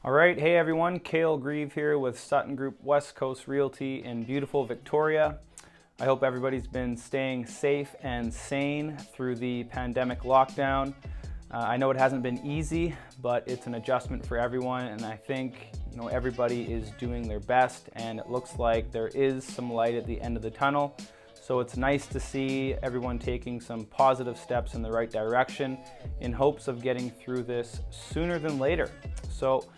All right, hey everyone, Cale Grieve here with Sutton Group West Coast Realty in beautiful Victoria. I hope everybody's been staying safe and sane through the pandemic lockdown. I know it hasn't been easy, but it's an adjustment for everyone, and I think everybody is doing their best, and it looks like there is some light at the end of the tunnel. So it's nice to see everyone taking some positive steps in the right direction in hopes of getting through this sooner than later. So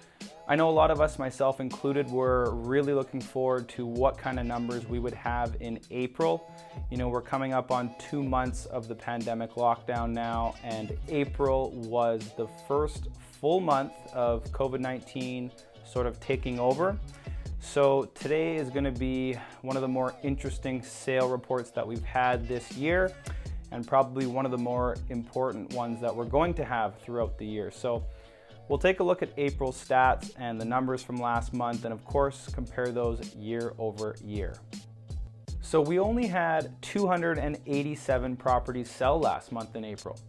I know a lot of us, myself included, were really looking forward to what kind of numbers we would have in April. We're coming up on 2 months of the pandemic lockdown now, and April was the first full month of COVID-19 sort of taking over. So today is going to be one of the more interesting sale reports that we've had this year, and probably one of the more important ones that we're going to have throughout the year. So we'll take a look at April stats and the numbers from last month, and of course compare those year over year. So we only had 287 properties sell last month in April.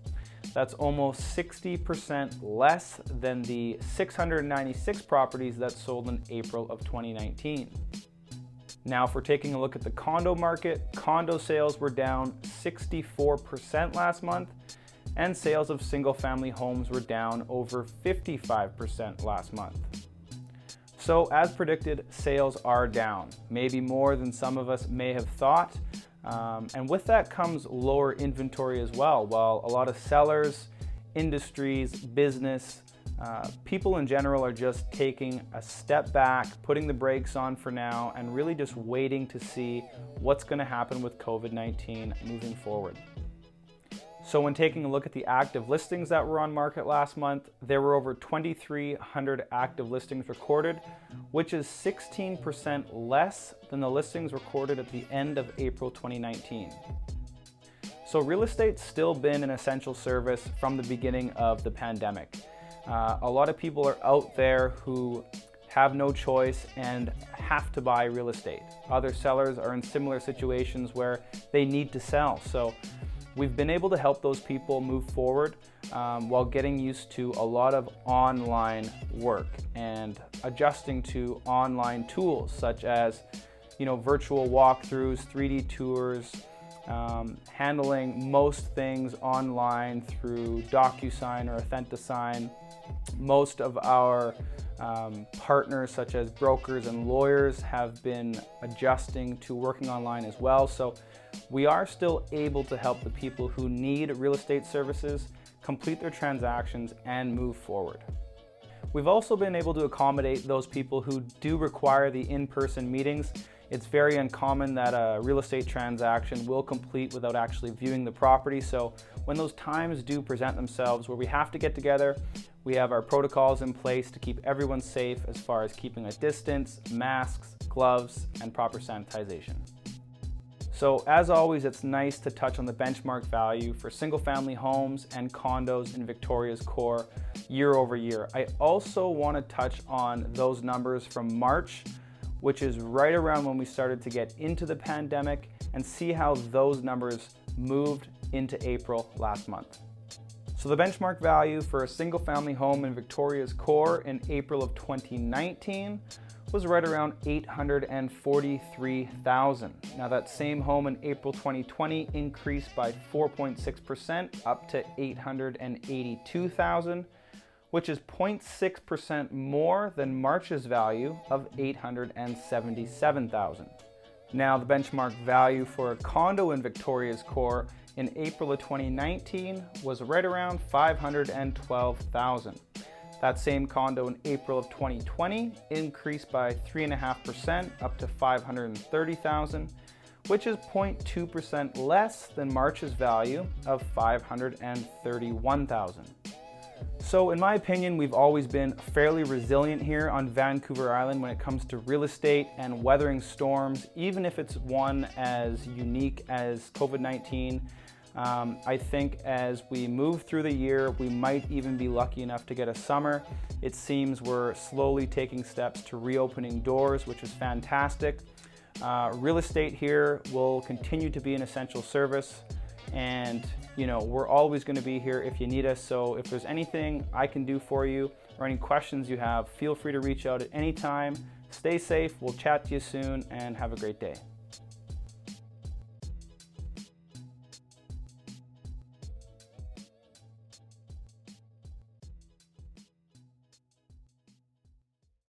That's almost 60% less than the 696 properties that sold in April of 2019. Now, if we're taking a look at the condo market, condo sales were down 64% last month, and sales of single-family homes were down over 55% last month. So as predicted, sales are down, maybe more than some of us may have thought. And with that comes lower inventory as well. While a lot of sellers, industries, business, people in general are just taking a step back, putting the brakes on for now, and really just waiting to see what's going to happen with COVID-19 moving forward. So when taking a look at the active listings that were on market last month, there were over 2,300 active listings recorded, which is 16% less than the listings recorded at the end of April 2019. So real estate's still been an essential service from the beginning of the pandemic. A lot of people are out there who have no choice and have to buy real estate. Other sellers are in similar situations where they need to sell. So we've been able to help those people move forward while getting used to a lot of online work and adjusting to online tools such as virtual walkthroughs, 3D tours, handling most things online through DocuSign or AuthentiSign. Most of our partners such as brokers and lawyers have been adjusting to working online as well. So we are still able to help the people who need real estate services complete their transactions and move forward. We've also been able to accommodate those people who do require the in-person meetings. It's very uncommon that a real estate transaction will complete without actually viewing the property. So when those times do present themselves where we have to get together, we have our protocols in place to keep everyone safe as far as keeping a distance, masks, gloves, and proper sanitization. So as always, it's nice to touch on the benchmark value for single-family homes and condos in Victoria's core year over year. I also want to touch on those numbers from March, which is right around when we started to get into the pandemic, and see how those numbers moved into April last month. So the benchmark value for a single-family home in Victoria's core in April of 2019 was right around $843,000. Now that same home in April 2020 increased by 4.6% up to $882,000, which is 0.6% more than March's value of $877,000. Now the benchmark value for a condo in Victoria's core in April of 2019 was right around $512,000. That same condo in April of 2020 increased by 3.5% up to $530,000, which is 0.2% less than March's value of $531,000. So in my opinion, we've always been fairly resilient here on Vancouver Island when it comes to real estate and weathering storms, even if it's one as unique as COVID-19. I think as we move through the year, we might even be lucky enough to get a summer. It seems we're slowly taking steps to reopening doors, which is fantastic. Real estate here will continue to be an essential service, and we're always going to be here if you need us. So if there's anything I can do for you, or any questions you have, feel free to reach out at any time. Stay safe, we'll chat to you soon, and have a great day.